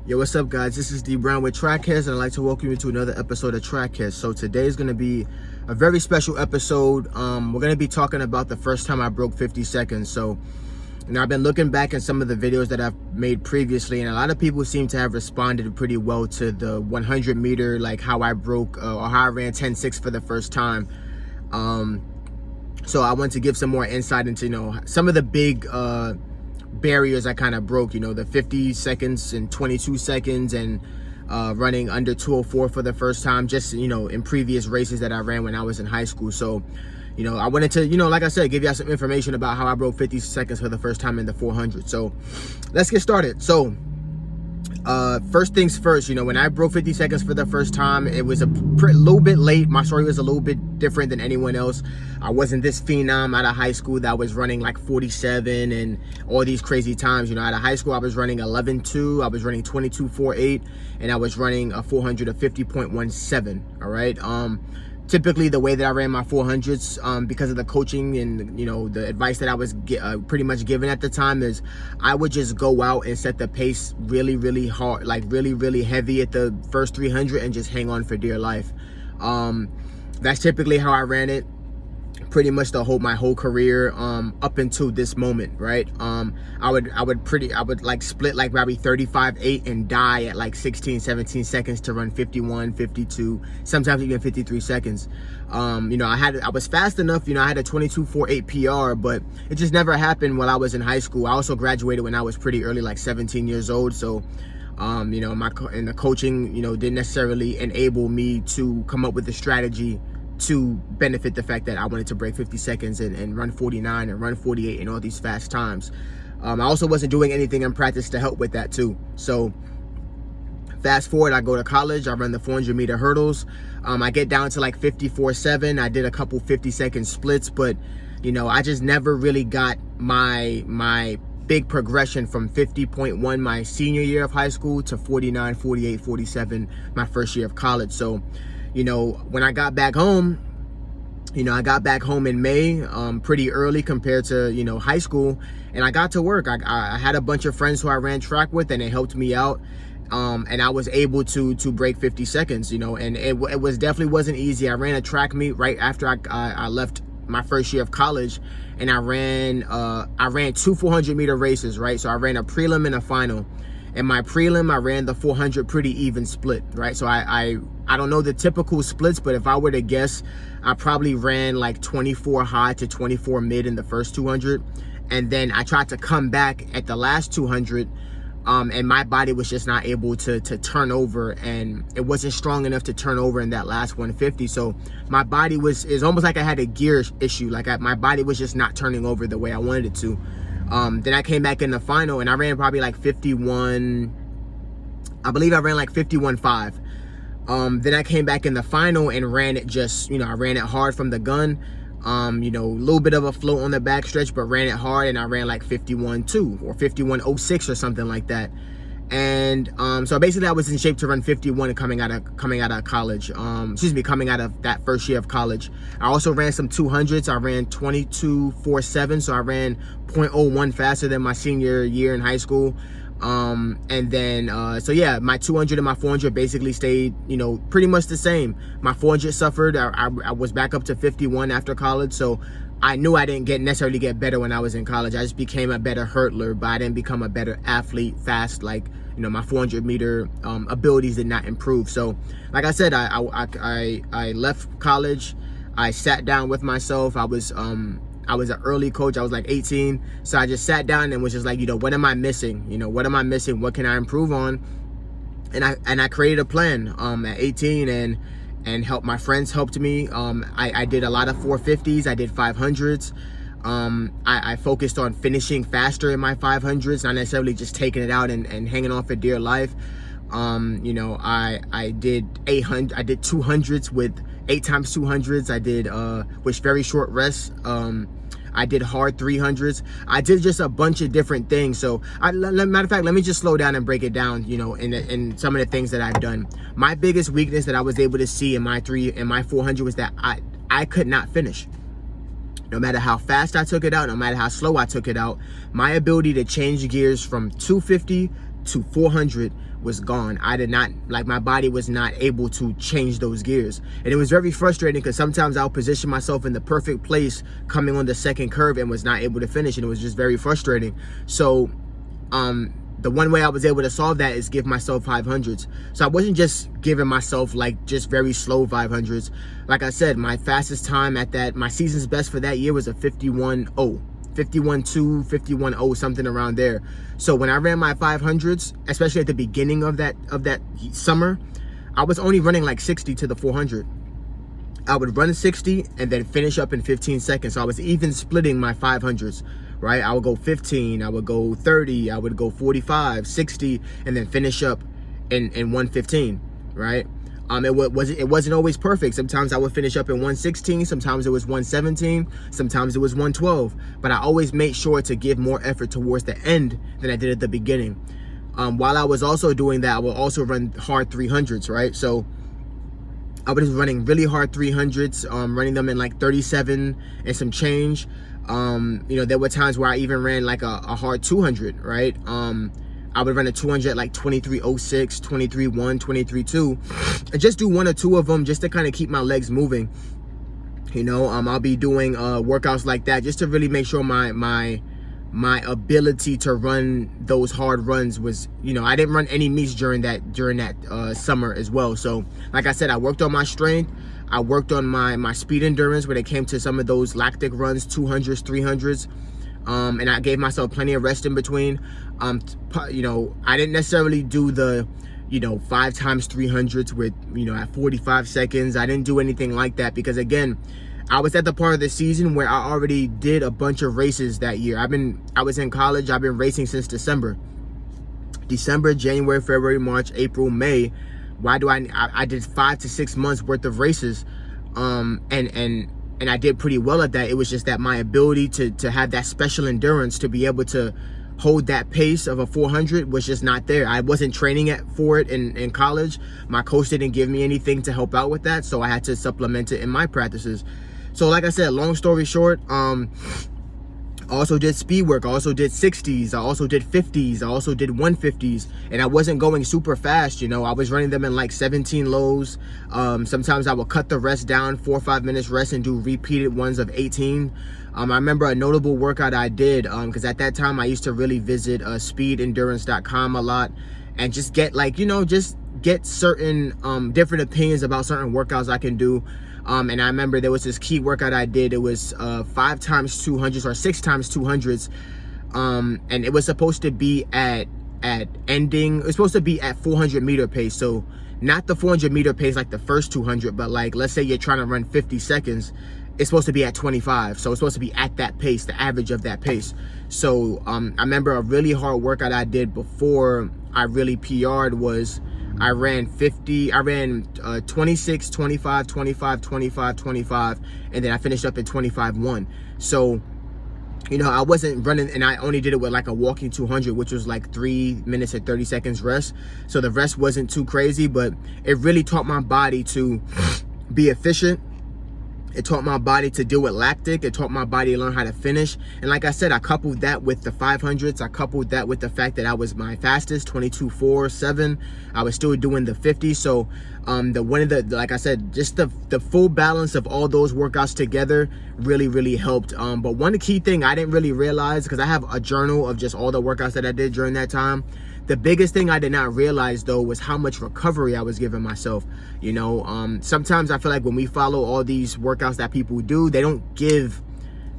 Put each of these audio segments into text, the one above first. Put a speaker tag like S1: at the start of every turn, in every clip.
S1: Yo, what's up, guys? This is D Brown with Track Headz, and I'd like to welcome you to another episode of Track Headz. So today is going to be a very special episode. We're going to be talking about the first time I broke 50 seconds. So, I've been looking back at some of the videos that I've made previously, and a lot of people seem to have responded pretty well to the 100 meter, like how I broke or how I ran 10.6 for the first time. So I want to give some more insight into, some of the big barriers I kind of broke, the 50 seconds and 22 seconds and running under 204 for the first time, just, in previous races that I ran when I was in high school. So, I wanted to, like I said, give you some information about how I broke 50 seconds for the first time in the 400. So let's get started. So first things first, when I broke 50 seconds for the first time, it was a little bit late. My story was a little bit different than anyone else. I wasn't this phenom out of high school that was running like 47 and all these crazy times. Out of high school, I was running 11.2, I was running 22.48, and I was running a 400 of 50.17. All right. Typically, the way that I ran my 400s, because of the coaching and, the advice that I was pretty much given at the time, is I would just go out and set the pace really, really hard, like really, really heavy at the first 300 and just hang on for dear life. That's typically how I ran it pretty much my whole career, up until this moment, right? I would like split like probably 35.8 and die at like 16, 17 seconds to run 51, 52, sometimes even 53 seconds. I was fast enough, I had a 22.48 PR, but it just never happened while I was in high school. I also graduated when I was pretty early, like 17 years old. So, the coaching, didn't necessarily enable me to come up with a strategy to benefit the fact that I wanted to break 50 seconds and run 49 and run 48 and all these fast times. I also wasn't doing anything in practice to help with that too. So fast forward, I go to college, I run the 400 meter hurdles. I get down to like 54.7. I did a couple 50-second splits, but I just never really got my big progression from 50.1 my senior year of high school to 49, 48, 47 my first year of college. So when I got back home, I got back home in May, pretty early compared to, high school. And I got to work. I had a bunch of friends who I ran track with, and they helped me out. And I was able to break 50 seconds, and it definitely wasn't easy. I ran a track meet right after I left my first year of college, and I ran 2 400 meter races, right? So I ran a prelim and a final. In my prelim, I ran the 400 pretty even split, right? So I don't know the typical splits, but if I were to guess, I probably ran like 24 high to 24 mid in the first 200. And then I tried to come back at the last 200, and my body was just not able to turn over, and it wasn't strong enough to turn over in that last 150. So my body it's almost like I had a gear issue. Like my body was just not turning over the way I wanted it to. Then I came back in the final and I ran probably like 51, I believe I ran like 51.5. Then I came back in the final and ran it just, I ran it hard from the gun. A little bit of a float on the back stretch, but ran it hard, and I ran like 51.2 or 51.06 or something like that. And so basically I was in shape to run 51 coming out of college, coming out of that first year of college. I also ran some 200s. I ran 22.47, so I ran 0.01 faster than my senior year in high school. And then so yeah, my 200 and my 400 basically stayed, pretty much the same. My 400 suffered. I was back up to 51 after college, so I knew I didn't necessarily get better when I was in college. I just became a better hurdler, but I didn't become a better athlete fast. Like, my 400 meter abilities did not improve. So like I said, I left college. I sat down with myself. I was an early coach. I was like 18. So I just sat down and was just like, what am I missing? What am I missing? What can I improve on? And I created a plan at 18, and my friends helped me. I did a lot of 450s. I did 500s. I focused on finishing faster in my 500s, not necessarily just taking it out and hanging on for dear life. I did 800. I did 200s with 8 times 200s. I did with very short rests. I did hard 300s. I did just a bunch of different things. So matter of fact, let me just slow down and break it down, in some of the things that I've done. My biggest weakness that I was able to see in my 400 was that I could not finish. No matter how fast I took it out, no matter how slow I took it out, my ability to change gears from 250 to 400 was gone. I did not, like, my body was not able to change those gears. And it was very frustrating because sometimes I'll position myself in the perfect place coming on the second curve and was not able to finish. And it was just very frustrating. So the one way I was able to solve that is give myself 500s. So I wasn't just giving myself like just very slow 500s. Like I said, my fastest time at that, my season's best for that year was a 51.0, 51.2, 51.0, something around there. So when I ran my 500s, especially at the beginning of that summer, I was only running like 60 to the 400. I would run 60 and then finish up in 15 seconds. So I was even splitting my 500s. Right, I would go 15, I would go 30, I would go 45, 60, and then finish up in 115. Right, it wasn't always perfect. Sometimes I would finish up in 116, sometimes it was 117, sometimes it was 112. But I always made sure to give more effort towards the end than I did at the beginning. While I was also doing that, I would also run hard 300s. Right, so I was running really hard 300s, running them in like 37 and some change. There were times where I even ran like a hard 200, right? I would run a 200 at like 23.06, 23.1, 23.2, and just do one or two of them just to kind of keep my legs moving. I'll be doing workouts like that just to really make sure my ability to run those hard runs was, I didn't run any meets during that summer as well. So like I said, I worked on my strength. I worked on my speed endurance when it came to some of those lactic runs, 200s, 300s. And I gave myself plenty of rest in between. I didn't necessarily do the, 5 times 300s with, at 45 seconds. I didn't do anything like that because, again, I was at the part of the season where I already did a bunch of races that year. I was in college. I've been racing since December, January, February, March, April, May. Why do I did 5 to 6 months worth of races, and I did pretty well at that. It was just that my ability to have that special endurance to be able to hold that pace of a 400 was just not there. I wasn't training for it in college. My coach didn't give me anything to help out with that, so I had to supplement it in my practices. So like I said, long story short, I also did speed work. I also did 60s. I also did 50s. I also did 150s. And I wasn't going super fast, I was running them in like 17 lows. Sometimes I would cut the rest down, 4 or 5 minutes rest, and do repeated ones of 18. I remember a notable workout I did, because at that time I used to really visit speedendurance.com a lot and just get get certain different opinions about certain workouts I can do. And I remember there was this key workout I did. It was 5 times 200s or 6 times 200s. And it was supposed to be at ending. It was supposed to be at 400 meter pace. So not the 400 meter pace like the first 200, but like, let's say you're trying to run 50 seconds. It's supposed to be at 25. So it's supposed to be at that pace, the average of that pace. So I remember a really hard workout I did before I really PR'd was I ran 26, 25, 25, 25, 25, and then I finished up at 25.1. So, I wasn't running, and I only did it with like a walking 200, which was like 3 minutes and 30 seconds rest. So the rest wasn't too crazy, but it really taught my body to be efficient. It taught my body to deal with lactic. It taught my body to learn how to finish. And like I said, I coupled that with the 500s. I coupled that with the fact that I was my fastest, 22.47. I was still doing the 50. So like I said, just the full balance of all those workouts together really, really helped. But one key thing I didn't really realize, because I have a journal of just all the workouts that I did during that time. The biggest thing I did not realize, though, was how much recovery I was giving myself. Sometimes I feel like when we follow all these workouts that people do, they don't give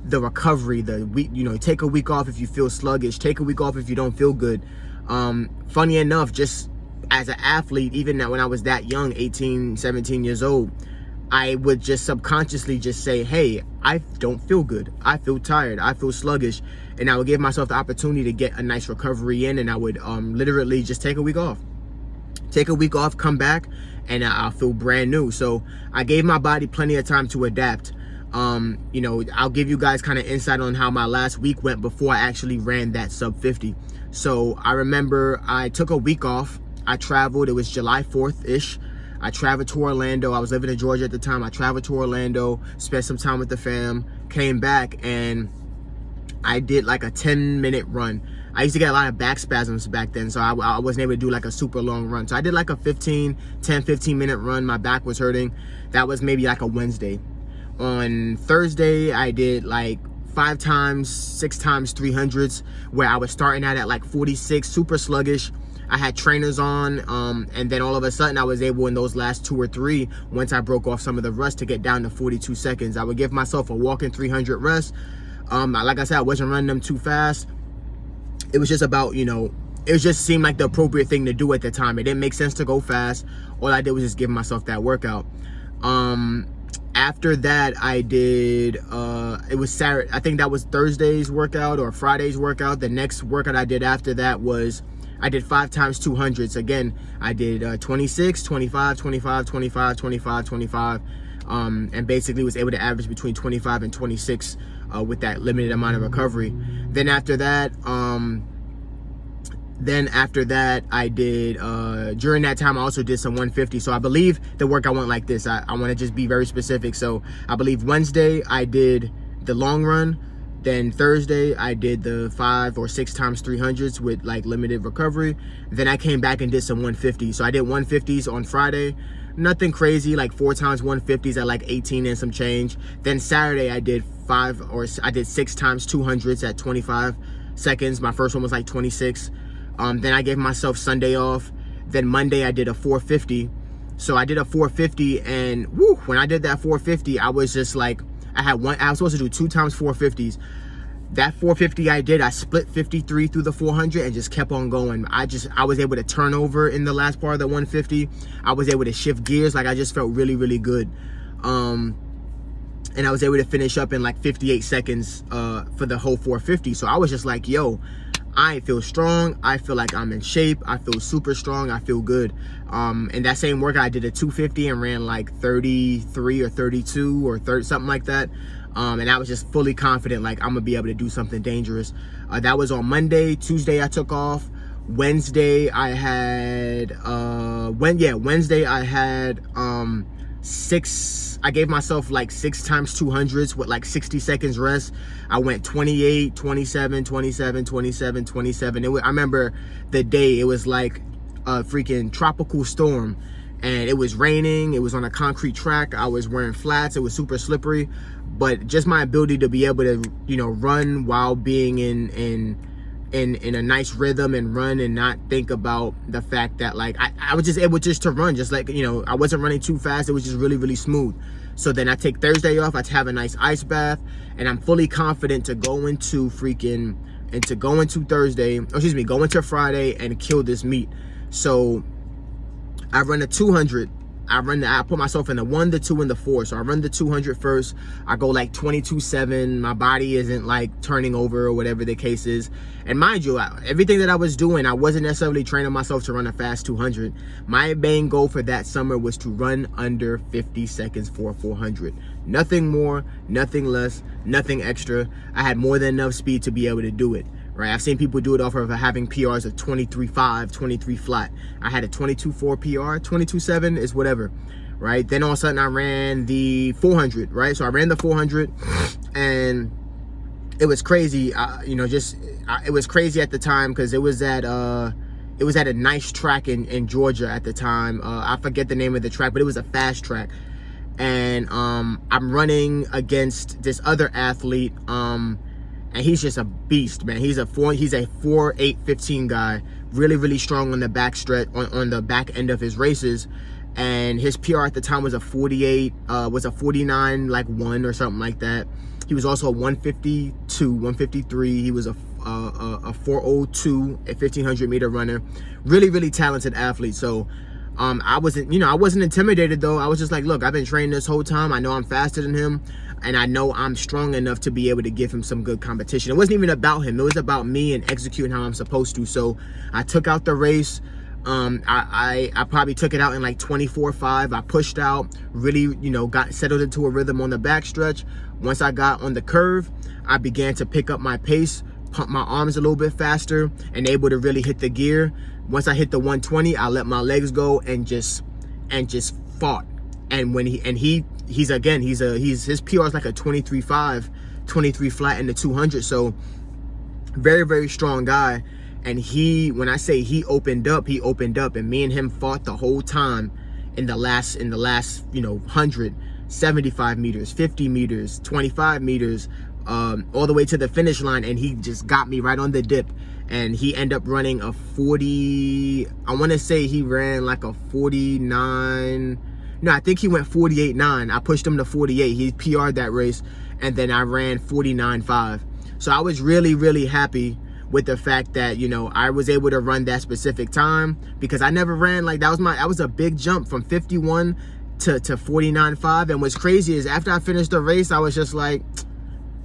S1: the recovery, the week, take a week off if you feel sluggish, take a week off if you don't feel good. Funny enough, just as an athlete, even when I was that young, 18, 17 years old, I would just subconsciously just say, hey, I don't feel good. I feel tired. I feel sluggish. And I would give myself the opportunity to get a nice recovery in, and I would literally just take a week off. Take a week off, come back, and I'll feel brand new. So I gave my body plenty of time to adapt. I'll give you guys kind of insight on how my last week went before I actually ran that sub 50. So I remember I took a week off. I traveled. It was July 4th-ish. I traveled to Orlando. I was living in Georgia at the time. I traveled to Orlando, spent some time with the fam, came back, and I did like a 10-minute run. I used to get a lot of back spasms back then, so I wasn't able to do like a super long run. So I did like a 10, 15 minute run. My back was hurting. That was maybe like a Wednesday. On Thursday, I did like 5 times, 6 times 300s, where I was starting out at like 46, super sluggish. I had trainers on, and then all of a sudden I was able in those last 2 or 3, once I broke off some of the rust, to get down to 42 seconds. I would give myself a walking 300 rest. Like I said, I wasn't running them too fast. It was just about, you know, it just seemed like the appropriate thing to do at the time. It didn't make sense to go fast. All I did was just give myself that workout. After that, I did, it was Saturday. I think that was Thursday's workout or Friday's workout. The next workout I did after that was, I did 5 times 200s. Again, I did 26, 25, 25, 25, 25, 25, and basically was able to average between 25 and 26 with that limited amount of recovery. Then after that, I did, during that time, I also did some 150. So I believe the workout went like this. I want to just be very specific. So I believe Wednesday, I did the long run. Then Thursday, I did the 5 or 6 times 300s with like limited recovery. Then I came back and did some 150. So I did 150s on Friday. Nothing crazy, like 4 times 150s at like 18 and some change. Then Saturday, I did 6 times 200s at 25 seconds. My first one was like 26. Then I gave myself Sunday off. Then Monday, I did a 450. So I did a 450, and woo, when I did that 450, I was just like, I was supposed to do 2 times 450s. That 450 I did, I split 53 through the 400 and just kept on going. I was able to turn over in the last part of the 150. I was able to shift gears. Like, I just felt really, really good. And I was able to finish up in like 58 seconds for the whole 450. So I was just like, yo, I feel strong. I feel like I'm in shape. I feel super strong. I feel good. And that same workout, I did a 250 and ran like 33 or 32 or 30, something like that. And I was just fully confident, like, I'm gonna be able to do something dangerous. That was on Monday. Tuesday, I took off. Wednesday, I had, Wednesday, I had, 6, I gave myself like 6 times 200s with like 60 seconds rest. I went 28, 27, 27, 27, 27. I remember the day, it was like a freaking tropical storm, and it was raining. It was on a concrete track. I was wearing flats. It was super slippery, but just my ability to be able to, you know, run while being in a nice rhythm and run and not think about the fact that, like, I was just able just to run, just like, you know, I wasn't running too fast. It was just really, really smooth. So then I take Thursday off. I have a nice ice bath, and I'm fully confident to go into Thursday, go into Friday and kill this meet. So I run a 200. I put myself in the 1, the 2, and the 4. So I run the 200 first. I go like 22.7. My body isn't like turning over or whatever the case is. And mind you, everything that I was doing, I wasn't necessarily training myself to run a fast 200. My main goal for that summer was to run under 50 seconds for a 400. Nothing more, nothing less, nothing extra. I had more than enough speed to be able to do it. Right, I've seen people do it off of having PRs of 23.5, 23 flat. I had a 22.4 PR, 22.7 is whatever, right? Then all of a sudden I ran the 400, right? So I ran the 400, and it was crazy. It was crazy at the time because it was at a nice track in Georgia at the time. I forget the name of the track, but it was a fast track. And I'm running against this other athlete. And he's just a beast, man. He's a 4.815 guy, really, really strong on the back stretch, on the back end of his races. And his PR at the time was a 48, was a 49 like 1 or something like that. He was also a 152, 153. He was a 402, a 1500 meter runner. Really, really talented athlete. So I wasn't intimidated though. I was just like, look, I've been training this whole time. I know I'm faster than him, and I know I'm strong enough to be able to give him some good competition. It wasn't even about him. It was about me and executing how I'm supposed to. So I took out the race. I probably took it out in like 24.5. I pushed out, really, got settled into a rhythm on the backstretch. Once I got on the curve, I began to pick up my pace, pump my arms a little bit faster, and able to really hit the gear. Once I hit the 120, I let my legs go and just fought. And when his PR is like a 23.5, 23 flat in the 200. So Very, very strong guy. And when I say he opened up, and me and him fought the whole time in the last, 100, 75 meters, 50 meters, 25 meters, all the way to the finish line. And he just got me right on the dip. And he ended up running a 40, I want to say he ran like a 49. No, I think he went 48.9. I pushed him to 48. He PR'd that race. And then I ran 49.5. So I was really, really happy with the fact that, I was able to run that specific time, because I never ran like that was a big jump from 51 to 49.5. And what's crazy is after I finished the race, I was just like,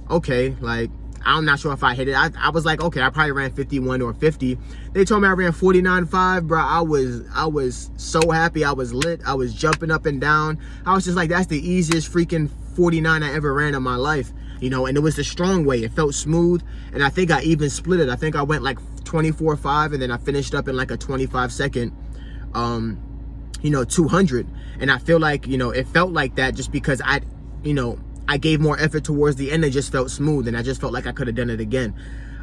S1: okay, like, I'm not sure if I hit it. I was like, okay, I probably ran 51 or 50. They told me I ran 49.5, bro. I was so happy. I was lit. I was jumping up and down. I was just like, that's the easiest freaking 49 I ever ran in my life. And it was the strong way. It felt smooth. And I think I even split it. I think I went like 24.5, and then I finished up in like a 25-second, 200. And I feel like, it felt like that just because I gave more effort towards the end. It just felt smooth, and I just felt like I could have done it again.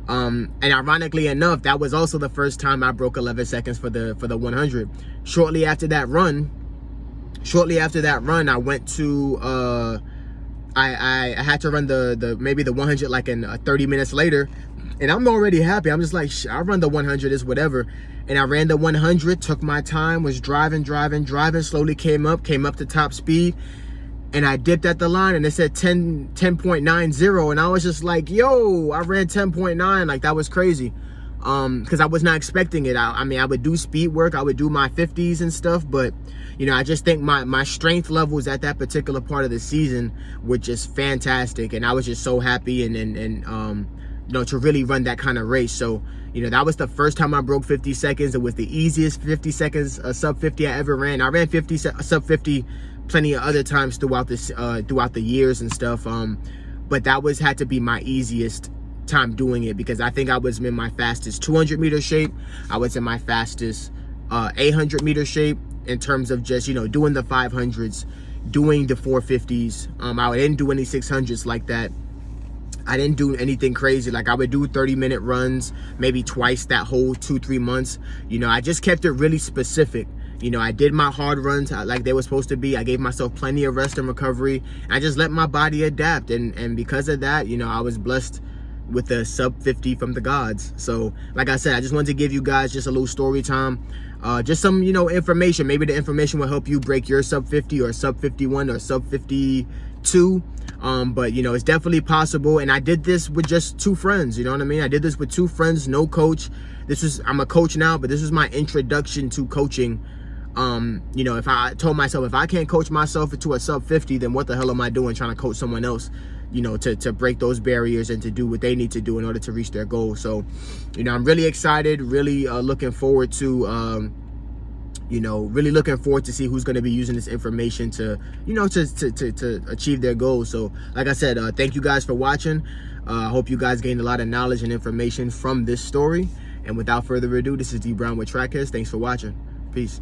S1: And ironically enough, that was also the first time I broke 11 seconds for the 100. Shortly after that run, I went to I had to run maybe the 100 like in 30 minutes later, and I'm already happy. I'm just like, I run the 100 is whatever. And I ran the 100, took my time, was driving, slowly came up to top speed. And I dipped at the line, and it said 10.90, and I was just like, yo, I ran 10.9. Like, that was crazy, because I was not expecting it. I mean, I would do speed work, I would do my 50s and stuff, but I just think my strength levels at that particular part of the season were just fantastic, and I was just so happy and to really run that kind of race. So that was the first time I broke 50 seconds. It was the easiest 50 seconds sub 50 I ever ran. I ran sub 50 plenty of other times throughout the years and stuff, but that had to be my easiest time doing it, because I think I was in my fastest 200 meter shape. I was in my fastest 800 meter shape in terms of just doing the 500s, doing the 450s. I didn't do any 600s like that. I didn't do anything crazy. Like, I would do 30-minute runs maybe twice that whole 2-3 months. I just kept it really specific. I did my hard runs like they were supposed to be. I gave myself plenty of rest and recovery. I just let my body adapt. And because of that, I was blessed with the sub 50 from the gods. So, like I said, I just wanted to give you guys just a little story time. Just some, information. Maybe the information will help you break your sub 50 or sub 51 or sub 52. But it's definitely possible. And I did this with just 2 friends. You know what I mean? I did this with 2 friends, no coach. I'm a coach now, but this is my introduction to coaching. If I told myself, if I can't coach myself to a sub 50, then what the hell am I doing trying to coach someone else, to break those barriers and to do what they need to do in order to reach their goal. So, I'm really excited, really looking forward to, really looking forward to see who's going to be using this information to, to achieve their goals. So, like I said, thank you guys for watching. I hope you guys gained a lot of knowledge and information from this story. And without further ado, this is D Brown with Track Headz. Thanks for watching. Peace.